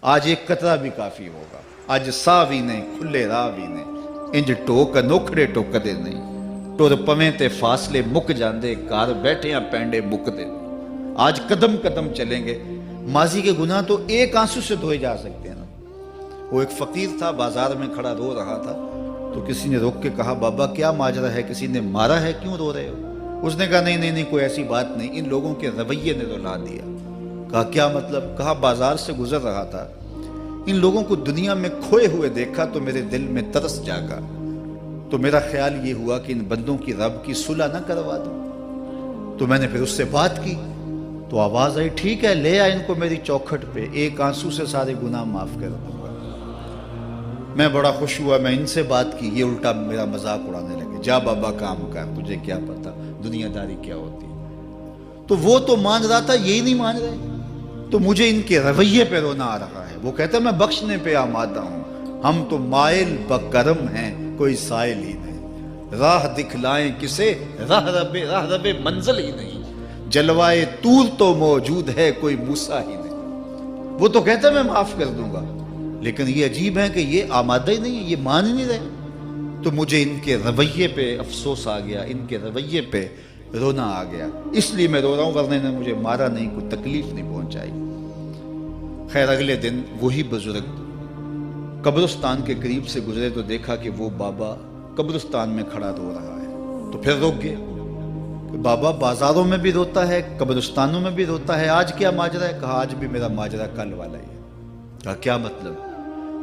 آج ایک قطرہ بھی کافی ہوگا، اج ساہ بھی نہیں کھلے راہ بھی نہیں، انج ٹوک انوکھڑے ٹوکدے نہیں، ٹر پویں تے فاصلے مک جاندے، گھر بیٹھیاں پینڈے مکدے نہیں۔ آج قدم قدم چلیں گے۔ ماضی کے گناہ تو ایک آنسو سے دھوئے جا سکتے ہیں نا۔ وہ ایک فقیر تھا، بازار میں کھڑا رو رہا تھا، تو کسی نے روک کے کہا بابا کیا ماجرا ہے، کسی نے مارا ہے، کیوں رو رہے ہو؟ اس نے کہا نہیں کوئی ایسی بات نہیں، ان لوگوں کے رویے نے رلا دیا۔ کہا کیا مطلب؟ کہا بازار سے گزر رہا تھا، ان لوگوں کو دنیا میں کھوئے ہوئے دیکھا تو میرے دل میں ترس جاگا، تو میرا خیال یہ ہوا کہ ان بندوں کی رب کی صلح نہ کروا دوں۔ تو میں نے پھر اس سے بات کی، تو آواز آئی ٹھیک ہے لے آ ان کو میری چوکھٹ پہ، ایک آنسو سے سارے گناہ معاف کر دوں گا۔ میں بڑا خوش ہوا، میں ان سے بات کی، یہ الٹا میرا مذاق اڑانے لگے، جا بابا کام کر، تجھے کیا پتا دنیا داری کیا ہوتی ہے۔ تو وہ تو مان رہا تھا، یہی نہیں مان رہے، تو مجھے ان کے رویے پہ رونا آ رہا ہے۔ وہ کہتا ہے میں بخشنے پہ آمادہ ہوں، ہم تو مائل بکرم ہیں، کوئی سائل ہی نہیں، راہ دکھلائیں کسے، راہ رب منزل ہی نہیں، جلوائے طور تو موجود ہے، کوئی موسیٰ ہی نہیں۔ وہ تو کہتا ہے میں معاف کر دوں گا، لیکن یہ عجیب ہے کہ یہ آمادہ ہی نہیں ہے، یہ مان ہی نہیں رہے۔ تو مجھے ان کے رویے پہ افسوس آ گیا، ان کے رویے پہ رونا آ گیا، اس لیے میں رو رہا ہوں، ورنہ نے مجھے مارا نہیں، کوئی تکلیف نہیں پہنچائی۔ خیر اگلے دن وہی بزرگ قبرستان کے قریب سے گزرے تو دیکھا کہ وہ بابا قبرستان میں کھڑا رو رہا ہے، تو پھر روک گیا کہ بابا بازاروں میں بھی روتا ہے، قبرستانوں میں بھی روتا ہے، آج کیا ماجرا ہے؟ کہا آج بھی میرا ماجرا کل والا ہی ہے۔ کہا کیا مطلب؟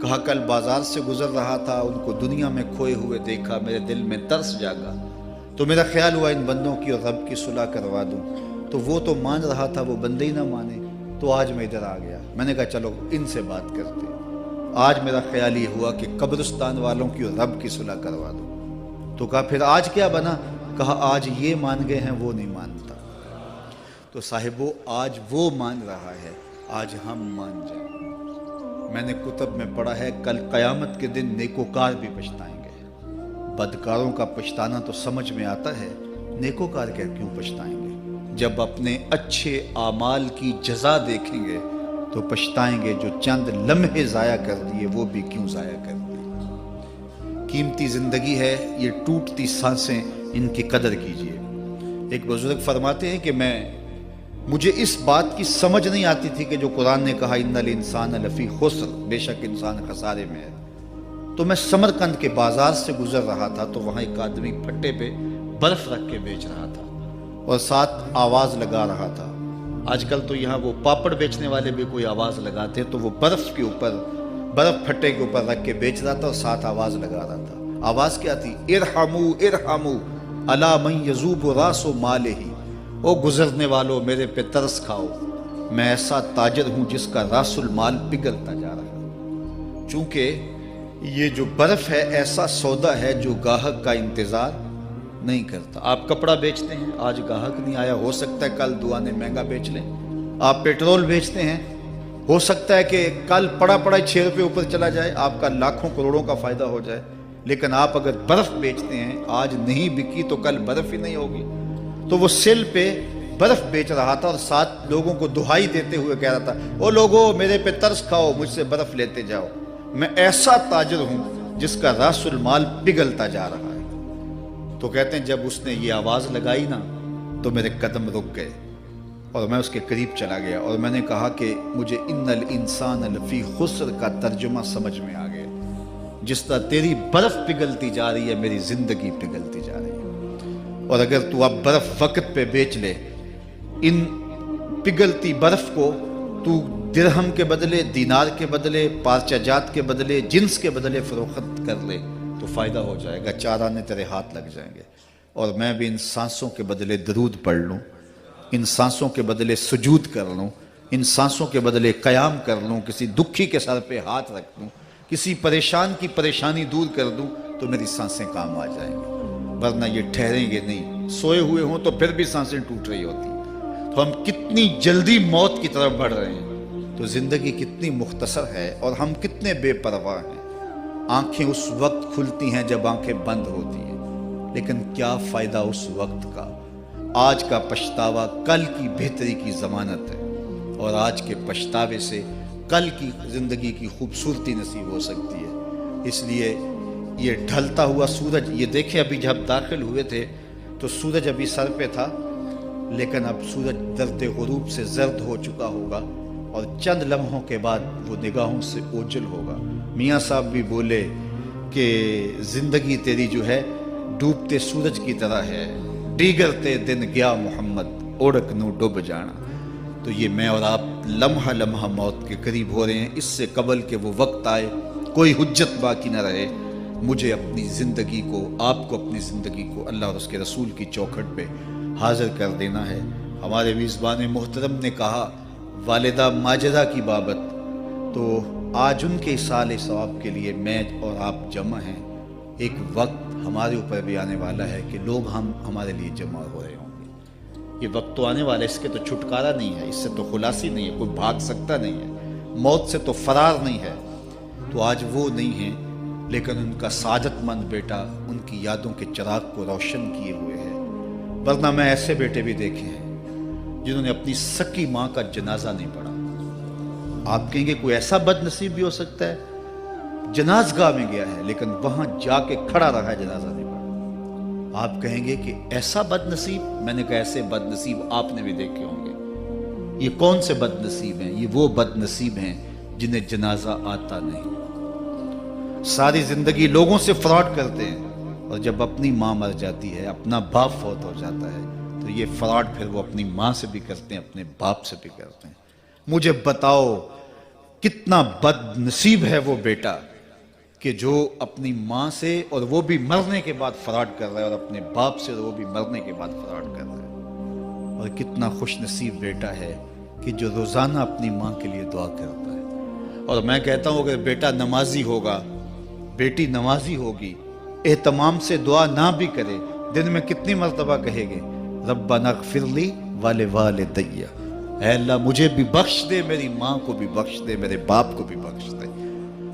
کہا کل بازار سے گزر رہا تھا، ان کو دنیا میں کھوئے ہوئے دیکھا، میرے دل میں ترس جاگا، تو میرا خیال ہوا ان بندوں کی اور رب کی صلح کروا دوں، تو وہ تو مان رہا تھا، وہ بندے ہی نہ مانے، تو آج میں ادھر آ گیا۔ میں نے کہا چلو ان سے بات کرتے۔ آج میرا خیال یہ ہوا کہ قبرستان والوں کی اور رب کی صلح کروا دوں۔ تو کہا پھر آج کیا بنا؟ کہا آج یہ مان گئے ہیں، وہ نہیں مانتا۔ تو صاحبو آج وہ مان رہا ہے، آج ہم مان جائیں۔ میں نے کتب میں پڑھا ہے کل قیامت کے دن نیکوکار بھی پچھتائیں گے۔ بدکاروں کا پچھتانا تو سمجھ میں آتا ہے، نیکوکار کیوں پچھتائیں گے؟ جب اپنے اچھے اعمال کی جزا دیکھیں گے تو پچھتائیں گے، جو چند لمحے ضائع کر دیے وہ بھی کیوں ضائع کر دیے۔ قیمتی زندگی ہے، یہ ٹوٹتی سانسیں، ان کی قدر کیجیے۔ ایک بزرگ فرماتے ہیں کہ مجھے اس بات کی سمجھ نہیں آتی تھی کہ جو قرآن نے کہا ان الانسان لفی خسر، بے شک انسان خسارے میں ہے، تو میں سمرقند کے بازار سے گزر رہا تھا تو وہاں ایک آدمی پھٹے پہ برف رکھ کے بیچ رہا تھا اور ساتھ آواز لگا رہا تھا۔ آج کل تو یہاں وہ پاپڑ بیچنے والے بھی کوئی آواز لگاتے، تو وہ برف پھٹے کے اوپر رکھ کے بیچ رہا تھا اور ساتھ آواز لگا رہا تھا۔ آواز کیا تھی؟ ارحمو ارحمو الا من یذوب راس مالہ، او گزرنے والوں میرے پہ ترس کھاؤ، میں ایسا تاجر ہوں جس کا راس المال پگھلتا جا رہا ہے۔ چونکہ یہ جو برف ہے ایسا سودا ہے جو گاہک کا انتظار نہیں کرتا۔ آپ کپڑا بیچتے ہیں، آج گاہک نہیں آیا، ہو سکتا ہے کل دعانے مہنگا بیچ لیں۔ آپ پیٹرول بیچتے ہیں، ہو سکتا ہے کہ کل پڑا 6 روپے اوپر چلا جائے، آپ کا لاکھوں کروڑوں کا فائدہ ہو جائے۔ لیکن آپ اگر برف بیچتے ہیں، آج نہیں بکی تو کل برف ہی نہیں ہوگی۔ تو وہ سل پہ برف بیچ رہا تھا اور ساتھ لوگوں کو دہائی دیتے ہوئے کہہ رہا تھا، او لوگو میرے پہ ترس کھاؤ، مجھ سے برف لیتے جاؤ، میں ایسا تاجر ہوں جس کا راس المال پگھلتا جا رہا ہے۔ تو کہتے ہیں جب اس نے یہ آواز لگائی نا تو میرے قدم رک گئے اور میں اس کے قریب چلا گیا اور میں نے کہا کہ مجھے ان الانسان لفی خسر کا ترجمہ سمجھ میں آ گیا۔ جس طرح تیری برف پگھلتی جا رہی ہے، میری زندگی پگھلتی جا رہی ہے، اور اگر تو اب برف وقت پہ بیچ لے، ان پگھلتی برف کو تو درہم کے بدلے، دینار کے بدلے، پارچہ جات کے بدلے، جنس کے بدلے فروخت کر لے تو فائدہ ہو جائے گا، 4 آنے تیرے ہاتھ لگ جائیں گے۔ اور میں بھی ان سانسوں کے بدلے درود پڑھ لوں، ان سانسوں کے بدلے سجود کر لوں، ان سانسوں کے بدلے قیام کر لوں، کسی دکھی کے سر پہ ہاتھ رکھ دوں، کسی پریشان کی پریشانی دور کر دوں تو میری سانسیں کام آ جائیں گی، ورنہ یہ ٹھہریں گے نہیں۔ سوئے ہوئے ہوں تو پھر بھی سانسیں ٹوٹ رہی ہوتی ہیں۔ تو ہم کتنی جلدی موت کی طرف بڑھ رہے ہیں، تو زندگی کتنی مختصر ہے اور ہم کتنے بے پرواہ ہیں۔ آنکھیں اس وقت کھلتی ہیں جب آنکھیں بند ہوتی ہیں، لیکن کیا فائدہ اس وقت کا؟ آج کا پچھتاوا کل کی بہتری کی ضمانت ہے، اور آج کے پچھتاوے سے کل کی زندگی کی خوبصورتی نصیب ہو سکتی ہے۔ اس لیے یہ ڈھلتا ہوا سورج، یہ دیکھیں ابھی جب داخل ہوئے تھے تو سورج ابھی سر پہ تھا، لیکن اب سورج درد غروب سے زرد ہو چکا ہوگا اور چند لمحوں کے بعد وہ نگاہوں سے اوجھل ہوگا۔ میاں صاحب بھی بولے کہ زندگی تیری جو ہے ڈوبتے سورج کی طرح ہے، ڈیگرتے دن گیا محمد اوڑک نو ڈوب جانا۔ تو یہ میں اور آپ لمحہ لمحہ موت کے قریب ہو رہے ہیں۔ اس سے قبل کہ وہ وقت آئے کوئی حجت باقی نہ رہے، مجھے اپنی زندگی کو، آپ کو اپنی زندگی کو اللہ اور اس کے رسول کی چوکھٹ پہ حاضر کر دینا ہے۔ ہمارے میزبان محترم نے کہا والدہ ماجدہ کی بابت، تو آج ان کے اصالِ ثواب کے لیے میں اور آپ جمع ہیں۔ ایک وقت ہمارے اوپر بھی آنے والا ہے کہ لوگ ہمارے لیے جمع ہو رہے ہوں گے۔ یہ وقت تو آنے والا ہے، اس کے تو چھٹکارا نہیں ہے، اس سے تو خلاصی نہیں ہے، کوئی بھاگ سکتا نہیں ہے، موت سے تو فرار نہیں ہے۔ تو آج وہ نہیں ہیں، لیکن ان کا سعادت مند بیٹا ان کی یادوں کے چراغ کو روشن کیے ہوئے ہے۔ ورنہ میں ایسے بیٹے بھی دیکھے ہیں جنہوں نے اپنی سکی ماں کا جنازہ نہیں پڑھا۔ آپ کہیں گے کوئی ایسا بد نصیب بھی ہو سکتا ہے، جنازگاہ میں گیا ہے لیکن وہاں جا کے کھڑا رہا ہے، جنازہ نہیں پڑھا۔ آپ کہیں گے کہ ایسا بد نصیب؟ میں نے کہا ایسے بد نصیب آپ نے بھی دیکھے ہوں گے۔ یہ کون سے بد نصیب ہیں؟ یہ وہ بد نصیب ہیں جنہیں جنازہ آتا نہیں، ساری زندگی لوگوں سے فراڈ کرتے ہیں، اور جب اپنی ماں مر جاتی ہے، اپنا باپ فوت ہو جاتا ہے، تو یہ فراڈ پھر وہ اپنی ماں سے بھی کرتے ہیں، اپنے باپ سے بھی کرتے ہیں۔ مجھے بتاؤ کتنا بد نصیب ہے وہ بیٹا کہ جو اپنی ماں سے، اور وہ بھی مرنے کے بعد فراڈ کر رہا ہے، اور اپنے باپ سے وہ بھی مرنے کے بعد فراڈ کر رہا ہے۔ اور کتنا خوش نصیب بیٹا ہے کہ جو روزانہ اپنی ماں کے لیے دعا کرتا ہے۔ اور میں کہتا ہوں اگر بیٹا نمازی ہوگا، بیٹی نمازی ہوگی، اہتمام سے دعا نہ بھی کرے، دن میں کتنی مرتبہ کہے گے ربنا اغفر لی ولوالدی، اے اللہ مجھے بھی بخش دے، میری ماں کو بھی بخش دے، میرے باپ کو بھی بخش دے۔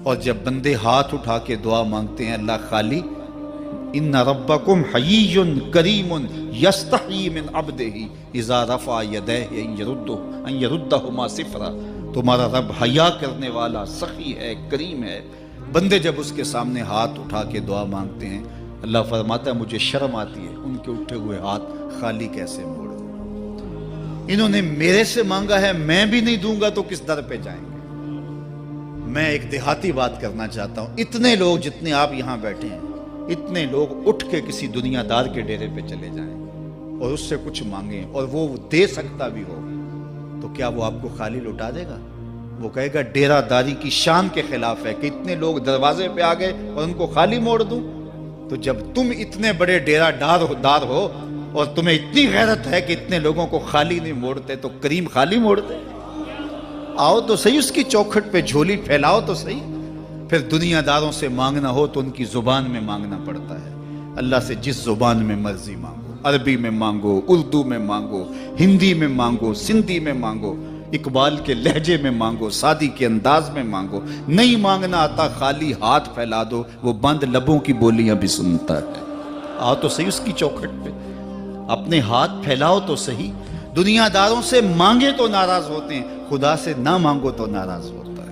اور جب بندے ہاتھ اٹھا کے دعا مانگتے ہیں اللہ خالی ان ربکم حیی کریم یستحیی من عبدہ اذا رفع یدیہ ان یردہما صفرا، تمہارا رب حیا کرنے والا سخی ہے، کریم ہے۔ بندے جب اس کے سامنے ہاتھ اٹھا کے دعا مانگتے ہیں، اللہ فرماتا ہے مجھے شرم آتی ہے ان کے اٹھے ہوئے ہاتھ خالی کیسے موڑ دوں۔ انہوں نے میرے سے مانگا ہے، میں بھی نہیں دوں گا تو کس در پہ جائیں گے۔ میں ایک دیہاتی بات کرنا چاہتا ہوں، اتنے لوگ جتنے آپ یہاں بیٹھے ہیں، اتنے لوگ اٹھ کے کسی دنیا دار کے ڈیرے پہ چلے جائیں اور اس سے کچھ مانگیں اور وہ دے سکتا بھی ہو، تو کیا وہ آپ کو خالی لوٹا دے گا؟ وہ کہے گا ڈیرہ داری کی شان کے خلاف ہے کہ اتنے لوگ دروازے پہ آ گئے اور ان کو خالی موڑ دوں۔ تو جب تم اتنے بڑے ڈیرہ دار ہو اور تمہیں اتنی غیرت ہے کہ اتنے لوگوں کو خالی نہیں موڑتے، تو کریم خالی موڑتے؟ آؤ تو صحیح اس کی چوکھٹ پہ جھولی پھیلاؤ تو صحیح۔ پھر دنیا داروں سے مانگنا ہو تو ان کی زبان میں مانگنا پڑتا ہے۔ اللہ سے جس زبان میں مرضی مانگو، عربی میں مانگو، اردو میں مانگو، ہندی میں مانگو، سندھی میں مانگو، اقبال کے لہجے میں مانگو، سادی کے انداز میں مانگو۔ نہیں مانگنا آتا خالی ہاتھ پھیلا دو، وہ بند لبوں کی بولیاں بھی سنتا ہے۔ آؤ تو صحیح اس کی چوکھٹ پہ، اپنے ہاتھ پھیلاؤ تو صحیح۔ دنیا داروں سے مانگے تو ناراض ہوتے ہیں، خدا سے نہ مانگو تو ناراض ہوتا ہے۔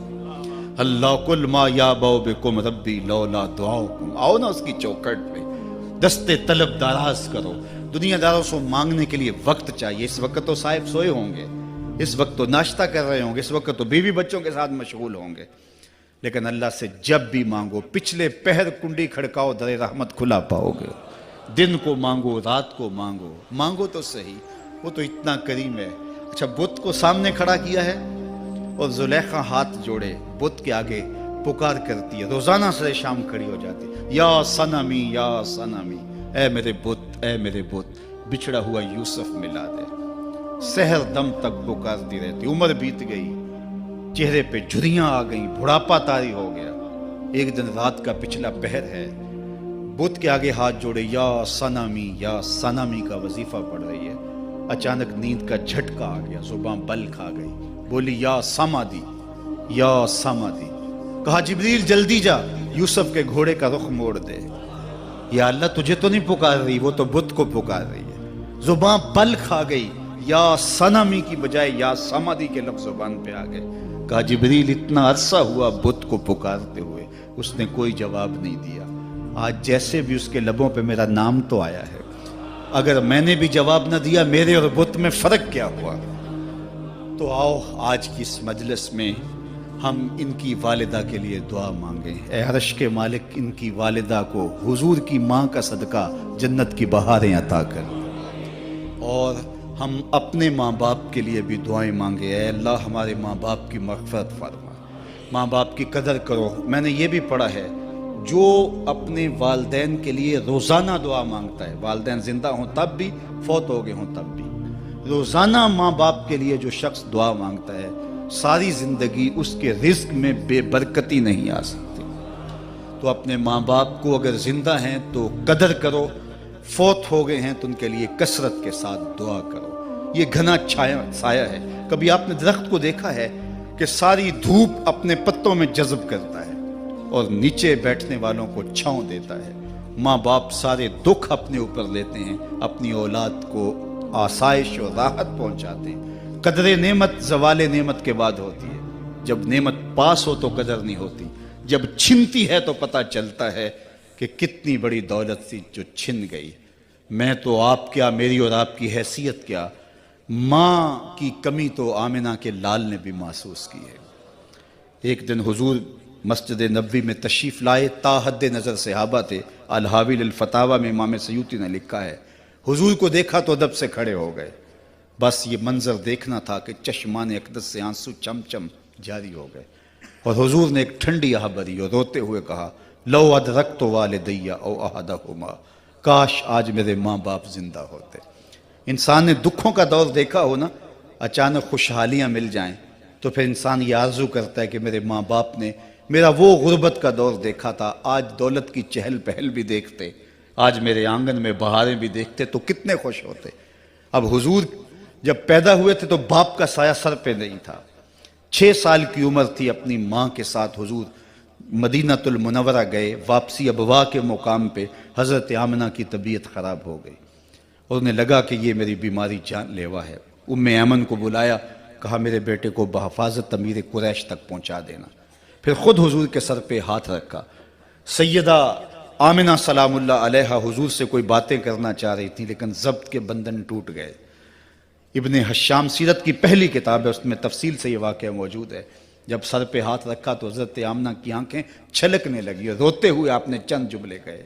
اللہ کل ما یابو بکم ربی لولا دعاؤکم، آؤ نا اس کی چوکھٹ پہ، دستے طلب دراز کرو۔ دنیا داروں سے مانگنے کے لیے وقت چاہیے۔ اس وقت تو صاحب سوئے ہوں گے، اس وقت تو ناشتہ کر رہے ہوں گے، اس وقت تو بیوی بچوں کے ساتھ مشغول ہوں گے، لیکن اللہ سے جب بھی مانگو، پچھلے پہر کنڈی کھڑکاؤ در رحمت کھلا پاؤ گے۔ دن کو مانگو، رات کو مانگو، مانگو تو صحیح، وہ تو اتنا کریم ہے۔ اچھا بت کو سامنے کھڑا کیا ہے اور زلیخا ہاتھ جوڑے بت کے آگے پکار کرتی ہے، روزانہ سے شام کھڑی ہو جاتی ہے، یا صنمی یا صنمی، اے میرے بت، اے میرے بت، بچھڑا ہوا یوسف ملا دے۔ سحر دم تک پکارتی رہتی، عمر بیت گئی، چہرے پہ جھریاں آ گئیں، بڑھاپا طاری ہو گیا۔ ایک دن رات کا پچھلا پہر ہے، بت کے آگے ہاتھ جوڑے یا صنمی کا وظیفہ پڑھ رہی ہے۔ اچانک نیند کا جھٹکا آ گیا، زبان بل کھا گئی، بولی یا سمادی، یا سمادی۔ کہا جبریل جلدی جا، یوسف کے گھوڑے کا رخ موڑ دے۔ یا اللہ تجھے تو نہیں پکار رہی، وہ تو بت کو پکار رہی ہے۔ زبان بل کھا گئی، یا صنمی کی بجائے یا سمادی کے لفظ زبان پہ آ گئے۔ کہا جبریل اتنا عرصہ ہوا بت کو پکارتے ہوئے، اس نے کوئی جواب نہیں دیا، آج جیسے بھی اس کے لبوں پہ میرا نام تو آیا ہے، اگر میں نے بھی جواب نہ دیا میرے اور بت میں فرق کیا ہوا؟ تو آؤ آج کی اس مجلس میں ہم ان کی والدہ کے لیے دعا مانگیں۔ اے عرش کے مالک، ان کی والدہ کو حضور کی ماں کا صدقہ جنت کی بہاریں عطا کر، اور ہم اپنے ماں باپ کے لیے بھی دعائیں مانگے۔ اے اللہ ہمارے ماں باپ کی مغفرت فرما، ماں باپ کی قدر کرو۔ میں نے یہ بھی پڑھا ہے، جو اپنے والدین کے لیے روزانہ دعا مانگتا ہے، والدین زندہ ہوں تب بھی، فوت ہو گئے ہوں تب بھی، روزانہ ماں باپ کے لیے جو شخص دعا مانگتا ہے، ساری زندگی اس کے رزق میں بے برکتی نہیں آ سکتی۔ تو اپنے ماں باپ کو اگر زندہ ہیں تو قدر کرو، فوت ہو گئے ہیں تو ان کے لیے کثرت کے ساتھ دعا کرو۔ یہ گھنا سایہ ہے۔ کبھی آپ نے درخت کو دیکھا ہے کہ ساری دھوپ اپنے پتوں میں جذب کرتا ہے اور نیچے بیٹھنے والوں کو چھاؤں دیتا ہے؟ ماں باپ سارے دکھ اپنے اوپر لیتے ہیں، اپنی اولاد کو آسائش اور راحت پہنچاتے ہیں۔ قدر نعمت زوال نعمت کے بعد ہوتی ہے، جب نعمت پاس ہو تو قدر نہیں ہوتی، جب چھنتی ہے تو پتہ چلتا ہے کہ کتنی بڑی دولت تھی جو چھن گئی۔ میں تو آپ کیا، میری اور آپ کی حیثیت کیا، ماں کی کمی تو آمنہ کے لال نے بھی محسوس کی ہے۔ ایک دن حضور مسجد نبوی میں تشریف لائے، تا حد نظر صحابہ تھے۔ الحاوی للفتاوی میں امام سیوطی نے لکھا ہے، حضور کو دیکھا تو ادب سے کھڑے ہو گئے، بس یہ منظر دیکھنا تھا کہ چشمان اقدس سے آنسو چم چم جاری ہو گئے، اور حضور نے ایک ٹھنڈی آہ بھری اور روتے ہوئے کہا، لو ادرکت والدی او احدہما، کاش آج میرے ماں باپ زندہ ہوتے۔ انسان نے دکھوں کا دور دیکھا ہو نا، اچانک خوشحالیاں مل جائیں تو پھر انسان یہ آرزو کرتا ہے کہ میرے ماں باپ نے میرا وہ غربت کا دور دیکھا تھا، آج دولت کی چہل پہل بھی دیکھتے، آج میرے آنگن میں بہاریں بھی دیکھتے تو کتنے خوش ہوتے۔ اب حضور جب پیدا ہوئے تھے تو باپ کا سایہ سر پہ نہیں تھا، 6 سال کی عمر تھی، اپنی ماں کے ساتھ حضور مدینہ المنورہ گئے، واپسی ابوا کے مقام پہ حضرت آمنہ کی طبیعت خراب ہو گئی، اور انہیں لگا کہ یہ میری بیماری جان لیوا ہے۔ ام ایمن کو بلایا، کہا میرے بیٹے کو بحفاظت امیر قریش تک پہنچا دینا، پھر خود حضور کے سر پہ ہاتھ رکھا۔ سیدہ آمنہ سلام اللہ علیہا حضور سے کوئی باتیں کرنا چاہ رہی تھی لیکن ضبط کے بندھن ٹوٹ گئے۔ ابن حشام سیرت کی پہلی کتاب ہے، اس میں تفصیل سے یہ واقعہ موجود ہے۔ جب سر پہ ہاتھ رکھا تو حضرت آمنہ کی آنکھیں چھلکنے لگی اور روتے ہوئے آپ نے چند جملے کہے،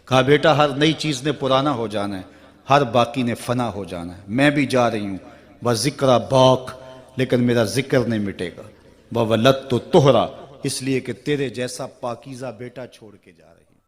کہا بیٹا ہر نئی چیز نے پرانا ہو جانا ہے، ہر باقی نے فنا ہو جانا ہے، میں بھی جا رہی ہوں، وذکر باق، لیکن میرا ذکر نہیں مٹے گا، وولدت طہرا، اس لیے کہ تیرے جیسا پاکیزہ بیٹا چھوڑ کے جا رہی